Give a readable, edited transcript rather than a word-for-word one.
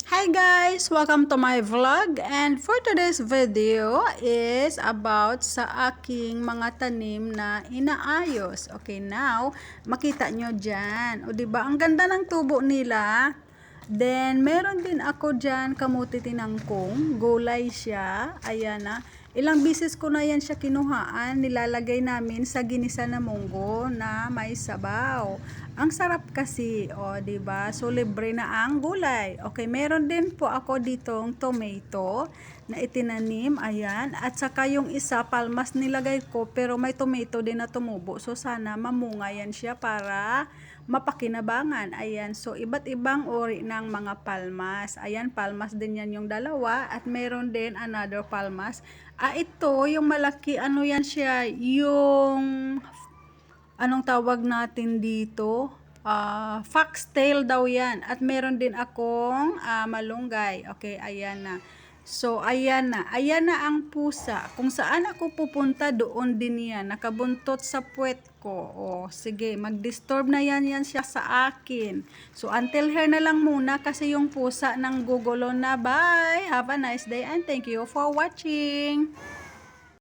Hi guys! Welcome to my vlog, and for today's video is about sa aking mga tanim na inaayos. Okay, now makita nyo dyan. O diba, ang ganda ng tubo nila. Then meron din ako dyan kamuti tinangkong, gulay siya. Ayan na. Ilang bisis ko na yan siya kinuhaan, nilalagay namin sa ginisa na munggo na may sabaw. Ang sarap kasi, di ba? So libre na ang gulay. Okay, meron din po ako ditong tomato na itinanim, ayan. At saka yung isa palmas nilagay ko, pero may tomato din na tumubo. So sana mamunga yan siya para mapakinabangan. Ayan, so iba't ibang uri ng mga palmas. Ayan, palmas din yan yung dalawa at meron din another palmas. Ito yung malaki, ano yan siya, yung anong tawag natin dito? Foxtail daw yan. At meron din akong malunggay. Okay, ayan na. So, ayan na. Ayan na ang pusa. Kung saan ako pupunta, doon din yan. Nakabuntot sa puwet ko. Sige, mag-disturb na yan siya sa akin. So, until here na lang muna kasi yung pusa nang gugulo na. Bye! Have a nice day and thank you for watching!